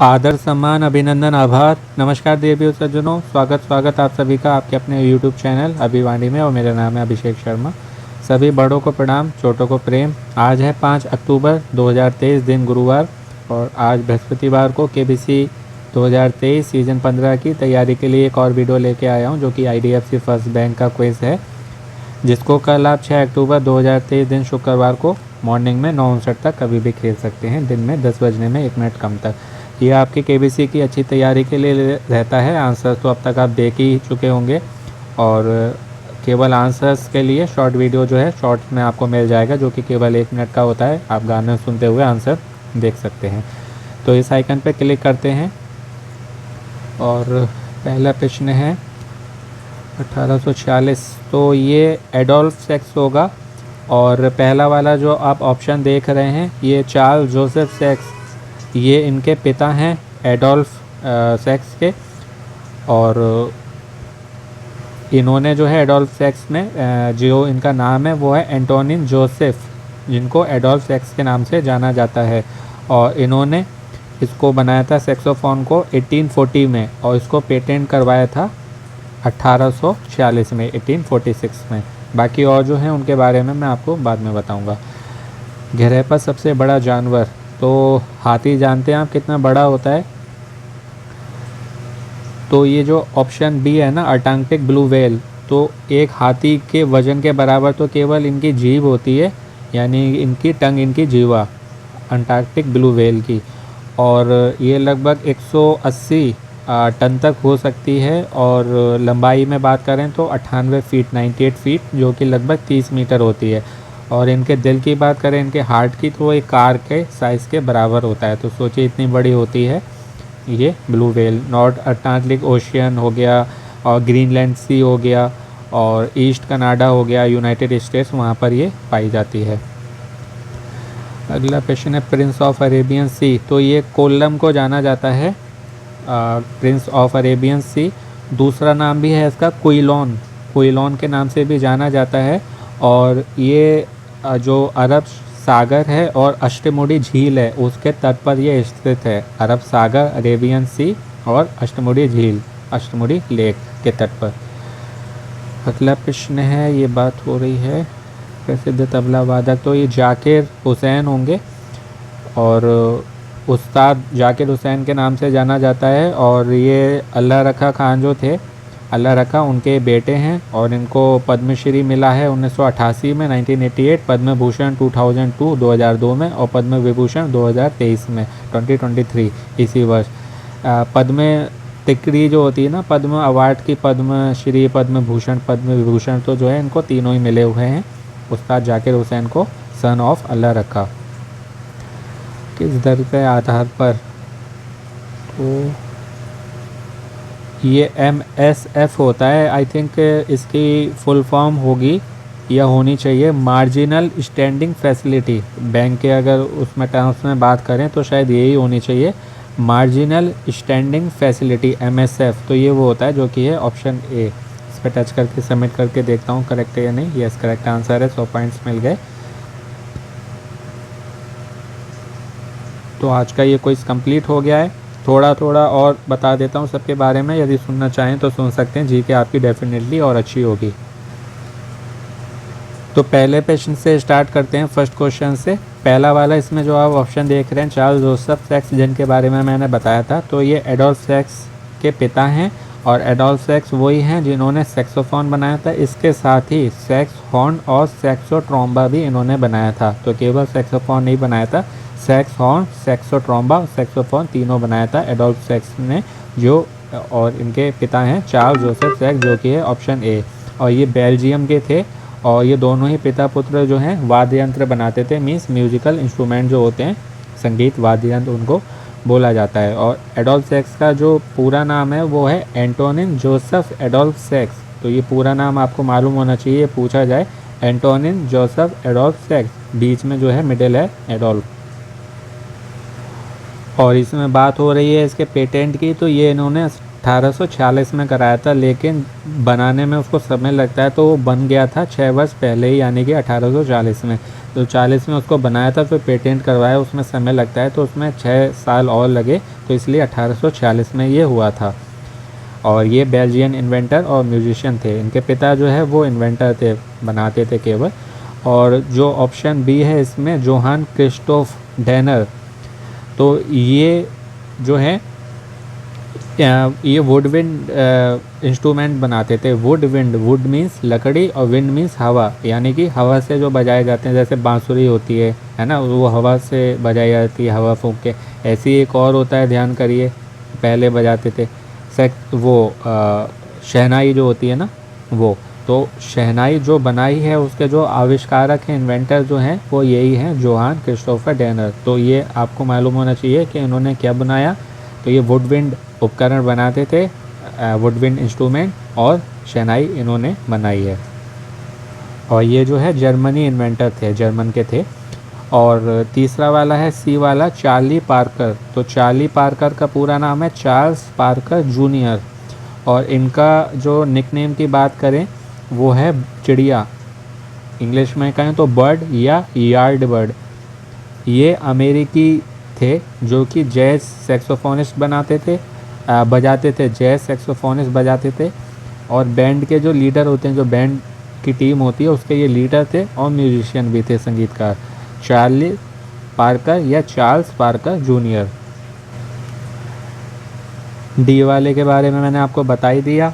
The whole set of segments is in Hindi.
आदर सम्मान अभिनंदन आभार। नमस्कार देवियों सज्जनों, स्वागत आप सभी का आपके अपने YouTube चैनल अभिवाणी में। और मेरा नाम है अभिषेक शर्मा। सभी बड़ों को प्रणाम, छोटों को प्रेम। आज है 5 अक्टूबर 2023, दिन गुरुवार। और आज बृहस्पतिवार को KBC 2023 सीजन 15 की तैयारी के लिए एक और वीडियो लेके आया हूँ, जो कि IDFC फर्स्ट बैंक का क्विज है, जिसको कल आप 6 अक्टूबर 2023 दिन शुक्रवार को मॉर्निंग में 9:59 तक कभी भी खेल सकते हैं, दिन में 10 बजने में 1 मिनट कम तक। ये आपकी KBC की अच्छी तैयारी के लिए रहता है। आंसर तो अब तक आप देख ही चुके होंगे, और केवल आंसर्स के लिए शॉर्ट वीडियो जो है शॉर्ट्स में आपको मिल जाएगा, जो कि केवल 1 मिनट का होता है। आप गाने सुनते हुए आंसर देख सकते हैं। तो इस आइकन पर क्लिक करते हैं और पहला प्रश्न है 1846। तो ये एडोल्फ सेक्स होगा। और पहला वाला जो आप ऑप्शन देख रहे हैं, ये चार्ल्स जोसेफ सेक्स, ये इनके पिता हैं एडोल्फ सेक्स के। और इन्होंने जो है एडोल्फ सेक्स में जो इनका नाम है वो है एंटोनिन जोसेफ, जिनको एडोल्फ सेक्स के नाम से जाना जाता है। और इन्होंने इसको बनाया था सेक्सोफोन को 1840 में, और इसको पेटेंट करवाया था 1846 में, 1846 में। बाकी और जो है उनके बारे में मैं आपको बाद में बताऊंगा। गहराई पर सबसे बड़ा जानवर, तो हाथी जानते हैं आप कितना बड़ा होता है। तो ये जो ऑप्शन बी है ना, अंटार्कटिक ब्लू व्हेल, तो एक हाथी के वजन के बराबर तो केवल इनकी जीभ होती है, यानी इनकी टंग, इनकी जीवा, अंटार्कटिक ब्लू व्हेल की। और ये लगभग 180 टन तक हो सकती है। और लंबाई में बात करें तो 98 फीट, 98 फीट, जो कि लगभग 30 मीटर होती है। और इनके दिल की बात करें, इनके हार्ट की, तो वो एक कार के साइज़ के बराबर होता है। तो सोचिए इतनी बड़ी होती है ये blue whale. North Atlantic ocean हो गया, और ग्रीनलैंड सी हो गया, और ईस्ट कनाडा हो गया, यूनाइटेड स्टेट्स, वहाँ पर ये पाई जाती है। अगला क्वेश्चन है प्रिंस ऑफ अरेबियन सी। तो ये कोल्लम को जाना जाता है प्रिंस ऑफ अरेबियन सी। दूसरा नाम भी है इसका क्विलोन, क्विलोन के नाम से भी जाना जाता है। और ये जो अरब सागर है और अष्टमुडी झील है, उसके तट पर ये स्थित है। अरब सागर, अरेबियन सी और अष्टमुडी झील, अष्टमुडी लेक के तट पर। अगला प्रश्न है, ये बात हो रही है प्रसिद्ध तबला वादक, तो ये जाकिर हुसैन होंगे। और उस्ताद जाकिर हुसैन के नाम से जाना जाता है। और ये अल्लाह रखा खान जो थे, अल्लाह रखा, उनके बेटे हैं। और इनको पद्मश्री मिला है 1988 में, 1988, पद्म भूषण 2002, 2002 में, और पद्म विभूषण 2023 में, 2023 इसी वर्ष। पद्म तिकड़ी जो होती है ना, पद्म अवार्ड की, पद्म श्री, पद्म भूषण, पद्म विभूषण, तो जो है इनको तीनों ही मिले हुए हैं उस्ताद जाकिर हुसैन को, सन ऑफ अल्लाह रखा। किस दर के आधार पर, तो ये MSF होता है। आई थिंक इसकी फुल फॉर्म होगी या होनी चाहिए मार्जिनल स्टैंडिंग फैसिलिटी। बैंक के अगर उसमें टर्म्स में बात करें तो शायद यही होनी चाहिए, मार्जिनल स्टैंडिंग फैसिलिटी, MSF। तो ये वो होता है जो कि है ऑप्शन ए। इस पर टच करके सबमिट करके देखता हूँ करेक्ट है या नहीं। यस, करेक्ट आंसर है, 100 पॉइंट्स मिल गए। तो आज का ये क्विज कंप्लीट हो गया है। थोड़ा थोड़ा और बता देता हूँ सबके बारे में, यदि सुनना चाहें तो सुन सकते हैं। जीके आपकी डेफिनेटली और अच्छी होगी। तो पहले प्रश्न से स्टार्ट करते हैं, फर्स्ट क्वेश्चन से। पहला वाला, इसमें जो आप ऑप्शन देख रहे हैं, चार्ल्स जोसेफ सेक्स, जिनके बारे में मैंने बताया था, तो ये एडोल्फ सेक्स के पिता हैं। और एडोल्फ सेक्स वही हैं जिन्होंने सेक्सोफोन बनाया था। इसके साथ ही सेक्स हॉर्न और सेक्सोट्रोम्बा भी इन्होंने बनाया था। तो केवल सेक्सोफोन नहीं बनाया था, सेक्स हॉर्न, सेक्सोट्रोम्बा, सेक्सोफोन तीनों बनाया था एडोल्फ सेक्स ने, जो, और इनके पिता हैं चार्ल्स जोसेफ सेक्स, जो कि है ऑप्शन ए। और ये बेल्जियम के थे। और ये दोनों ही पिता पुत्र जो हैं वाद्य यंत्र बनाते थे, मीन्स म्यूजिकल इंस्ट्रूमेंट जो होते हैं, संगीत वाद्य यंत्र, उनको बोला जाता है। और एडोल्फ सेक्स का जो पूरा नाम है वो है एंटोनिन जोसेफ एडोल्फ सेक्स। तो ये पूरा नाम आपको मालूम होना चाहिए, पूछा जाए, एंटोनिन जोसेफ एडोल्फ सेक्स, बीच में जो है मिडिल है एडोल्फ। और इसमें बात हो रही है इसके पेटेंट की, तो ये इन्होंने 1846 में कराया था, लेकिन बनाने में उसको समय लगता है, तो वो बन गया था 6 वर्ष पहले ही, यानी कि 1840 में। तो 40 में उसको बनाया था, फिर पेटेंट करवाया, उसमें समय लगता है, तो उसमें 6 साल और लगे, तो इसलिए 1846 में ये हुआ था। और ये बेल्जियन इन्वेंटर और म्यूजिशियन थे। इनके पिता जो है वो इन्वेंटर थे, बनाते थे केवल। और जो ऑप्शन बी है इसमें, जोहान क्रिस्टोफ डैनर, तो ये जो है ये वुडविंड इंस्ट्रूमेंट बनाते थे। वुड मीन्स लकड़ी और विंड मीन्स हवा, यानी कि हवा से जो बजाए जाते हैं, जैसे बांसुरी होती है ना, वो हवा से बजाई जाती है, हवा फूंक के। ऐसे ही एक और होता है, ध्यान करिए, पहले बजाते थे शहनाई जो होती है ना, वो तो शहनाई जो बनाई है, उसके जो आविष्कारक हैं, इन्वेंटर जो हैं, वो यही हैं, जोहान क्रिस्टोफर डैनर। तो ये आपको मालूम होना चाहिए कि इन्होंने क्या बनाया। तो ये वुडविंड उपकरण बनाते थे, वुडविंड इंस्ट्रूमेंट, और शहनाई इन्होंने बनाई है। और ये जो है जर्मनी इन्वेंटर थे, जर्मन के थे। और तीसरा वाला है सी वाला, चार्ली पार्कर। तो चार्ली पार्कर का पूरा नाम है चार्ल्स पार्कर जूनियर, और इनका जो निकनेम की बात करें वो है चिड़िया, इंग्लिश में कहें तो बर्ड या यार्ड बर्ड। ये अमेरिकी थे जो कि जैज सैक्सोफोनिस्ट बजाते थे, जैज सैक्सोफोनिस्ट बजाते थे। और बैंड के जो लीडर होते हैं, जो बैंड की टीम होती है, उसके ये लीडर थे और म्यूजिशियन भी थे, संगीतकार। चार्ली पार्कर या चार्ल्स पार्कर जूनियर। डी वाले के बारे में मैंने आपको बता ही दिया।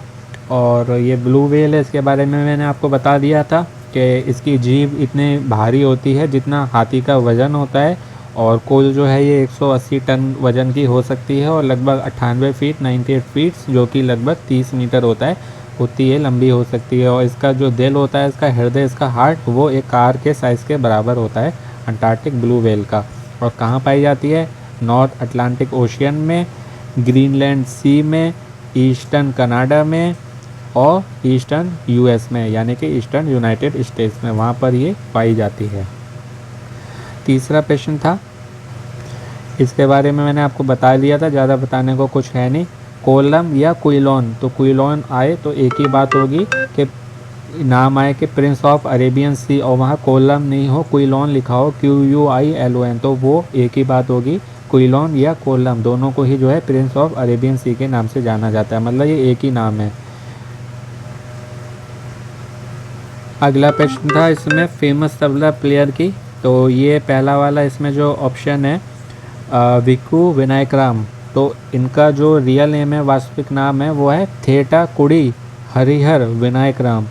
और ये ब्लू व्हेल है, इसके बारे में मैंने आपको बता दिया था कि इसकी जीभ इतनी भारी होती है जितना हाथी का वज़न होता है। और कुल जो है ये 180 टन वज़न की हो सकती है, और लगभग 98 फीट 98 फीट, जो कि लगभग 30 मीटर होता है, उतनी ये लंबी हो सकती है। और इसका जो दिल होता है, इसका हृदय, इसका हार्ट, वो एक कार के साइज़ के बराबर होता है, अंटार्कटिक ब्लू व्हेल का। और कहाँ पाई जाती है? नॉर्थ अटलांटिक ओशियन में, ग्रीनलैंड सी में, ईस्टर्न कनाडा में, और ईस्टर्न यूएस में, यानी कि ईस्टर्न यूनाइटेड स्टेट्स में, वहाँ पर ये पाई जाती है। तीसरा प्रश्न था, इसके बारे में मैंने आपको बता दिया था, ज़्यादा बताने को कुछ है नहीं। कोलम या क्विलोन, तो क्विलोन आए तो एक ही बात होगी कि नाम आए कि प्रिंस ऑफ अरेबियन सी, और वहाँ कोलम नहीं हो, क्विलोन लिखा हो, QUILON, तो वो एक ही बात होगी। क्विलोन या कोलम दोनों को ही जो है प्रिंस ऑफ अरेबियन सी के नाम से जाना जाता है, मतलब ये एक ही नाम है। अगला प्रश्न था इसमें फेमस तबला प्लेयर की, तो ये पहला वाला इसमें जो ऑप्शन है विकू विनायकराम, तो इनका जो रियल नेम है, वास्तविक नाम है, वो है थेटाकुडी हरिहर विनायकराम।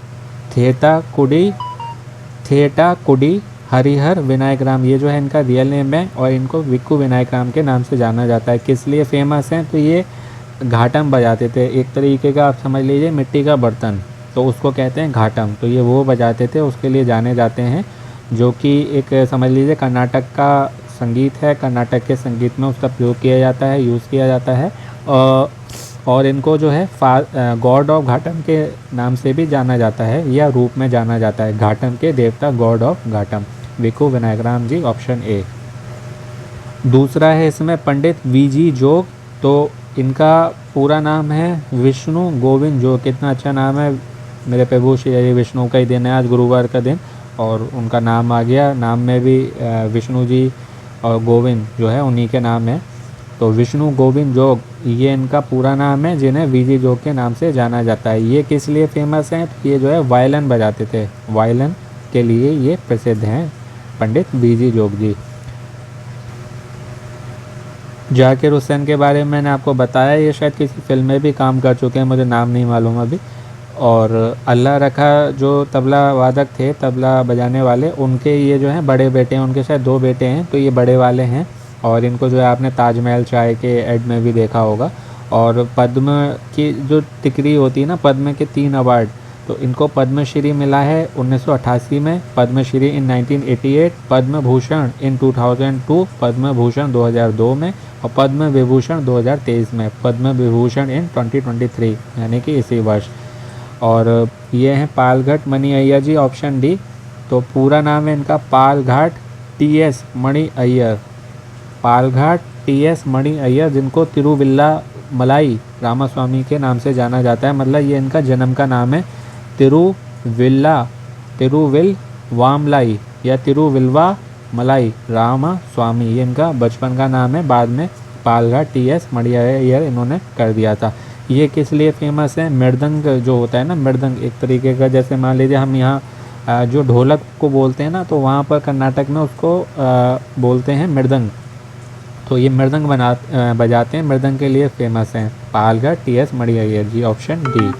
थेटाकुडी हरिहर विनायकराम, ये जो है इनका रियल नेम है, और इनको विकू विनायकराम के नाम से जाना जाता है। किस लिए फेमस हैं? तो ये घाटम बजाते थे, एक तरीके का आप समझ लीजिए मिट्टी का बर्तन, तो उसको कहते हैं घाटम। तो ये वो बजाते थे, उसके लिए जाने जाते हैं, जो कि एक समझ लीजिए कर्नाटक का संगीत है। कर्नाटक के संगीत में उसका प्रयोग किया जाता है, यूज़ किया जाता है। और इनको जो है गॉड ऑफ घाटम के नाम से भी जाना जाता है, या रूप में जाना जाता है, घाटम के देवता, god of Ghatam, Viku Vinayakram ji, option A. दूसरा है इसमें पंडित VG जोग, तो इनका पूरा नाम है विष्णु गोविंद जोग। कितना अच्छा नाम है, मेरे प्रभु श्री विष्णु का ही दिन है आज, गुरुवार का दिन, और उनका नाम आ गया, नाम में भी विष्णु जी और गोविंद जो है उन्हीं के नाम है। तो विष्णु गोविंद जोग ये इनका पूरा नाम है, जिन्हें VG जोग के नाम से जाना जाता है। ये किस लिए फेमस हैं? तो ये जो है वायलिन बजाते थे, वायलिन के लिए ये प्रसिद्ध हैं पंडित VG जोग जी। जाकिर हुसैन के बारे में मैंने आपको बताया, ये शायद किसी फिल्म में भी काम कर चुके हैं, मुझे नाम नहीं मालूम अभी। और अल्लाह रखा जो तबला वादक थे, तबला बजाने वाले, उनके ये जो हैं बड़े बेटे हैं, उनके शायद 2 बेटे हैं, तो ये बड़े वाले हैं। और इनको जो है आपने ताजमहल चाय के ऐड में भी देखा होगा। और पद्म की जो टिकरी होती है ना, पद्म के 3 अवार्ड, तो इनको पद्मश्री मिला है 1988 में, पद्मश्री इन 1988, पद्म भूषण इन 2002, पद्म भूषण 2002 में, और पद्म विभूषण 2023 में, पद्म विभूषण इन 2023, यानी कि इसी वर्ष। और ये हैं पालघाट मणि अय्यर जी, ऑप्शन डी। तो पूरा नाम है इनका पालघाट TS मणि अय्यर, पालघाट TS मणि अय्यर, जिनको तिरुविल्लामलाई रामास्वामी के नाम से जाना जाता है। मतलब ये इनका जन्म का नाम है तिरुविल्वामलाई या तिरुविल्वा मलाई रामास्वामी। ये इनका बचपन का नाम है, बाद में पालघाट TS मड़ियायर इन्होंने कर दिया था। ये किस लिए फेमस है? मृदंग जो होता है ना, मृदंग एक तरीके का, जैसे मान लीजिए हम यहाँ जो ढोलक को बोलते हैं ना, तो वहाँ पर कर्नाटक में उसको बोलते हैं मृदंग। तो ये मृदंग बजाते हैं, मृदंग के लिए फेमस हैं। पालघाट TS मड़ियायर जी, ऑप्शन डी।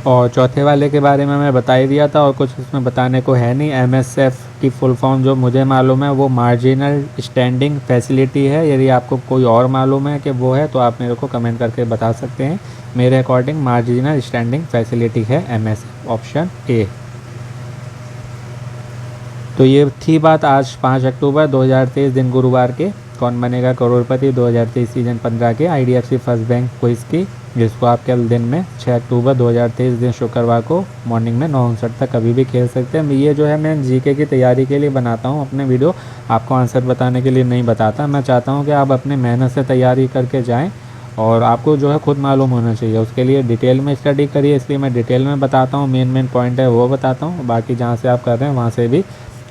और चौथे वाले के बारे में मैं बता ही दिया था और कुछ इसमें बताने को है नहीं। MSF की फुल फॉर्म जो मुझे मालूम है वो मार्जिनल स्टैंडिंग फैसिलिटी है। यदि आपको कोई और मालूम है कि वो है तो आप मेरे को कमेंट करके बता सकते हैं। मेरे अकॉर्डिंग मार्जिनल स्टैंडिंग फैसिलिटी है MSF, ऑप्शन ए। तो ये थी बात आज 5 अक्टूबर 2023 दिन गुरुवार के कौन बनेगा करोड़पति 2023 सीजन 15 के IDFC फर्स्ट बैंक क्विज की, जिसको आप कल दिन में 6 अक्टूबर 2023 दिन शुक्रवार को मॉर्निंग में 9:59 तक कभी भी खेल सकते हैं। ये जो है मैं GK की तैयारी के लिए बनाता हूँ अपने वीडियो, आपको आंसर बताने के लिए नहीं बताता। मैं चाहता हूँ कि आप अपने मेहनत से तैयारी करके जाएँ और आपको जो है खुद मालूम होना चाहिए। उसके लिए डिटेल में स्टडी करिए, इसलिए मैं डिटेल में बताता हूँ, मेन पॉइंट है वो बताता हूँ। बाकी जहाँ से आप कर रहे हैं वहाँ से भी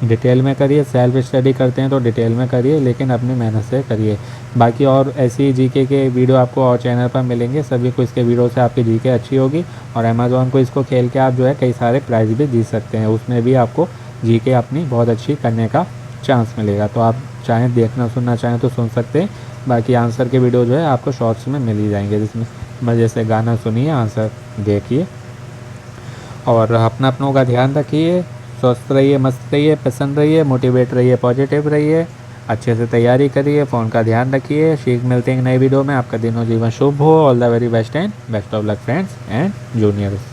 डिटेल में करिए। सेल्फ स्टडी करते हैं तो डिटेल में करिए, लेकिन अपनी मेहनत से करिए। बाकी और ऐसी GK के वीडियो आपको और चैनल पर मिलेंगे। सभी को इसके वीडियो से आपकी GK अच्छी होगी और अमेज़ॉन को इसको खेल के आप जो है कई सारे प्राइज़ भी जीत सकते हैं। उसमें भी आपको GK अपनी बहुत अच्छी करने का चांस मिलेगा। तो आप चाहें देखना सुनना चाहें तो सुन सकते हैं। बाकी आंसर के वीडियो जो है आपको शॉर्ट्स में मिल ही जाएंगे, जिसमें मज़े से गाना सुनिए, आंसर देखिए और अपनों का ध्यान रखिए। स्वस्थ रहिए, मस्त रहिए, पसंद रहिए, मोटिवेट रहिए, पॉजिटिव रहिए, अच्छे से तैयारी करिए, फ़ोन का ध्यान रखिए। शीघ्र मिलते हैं नई वीडियो में। आपका दिनों जीवन शुभ हो। All the very best and best of luck friends and juniors.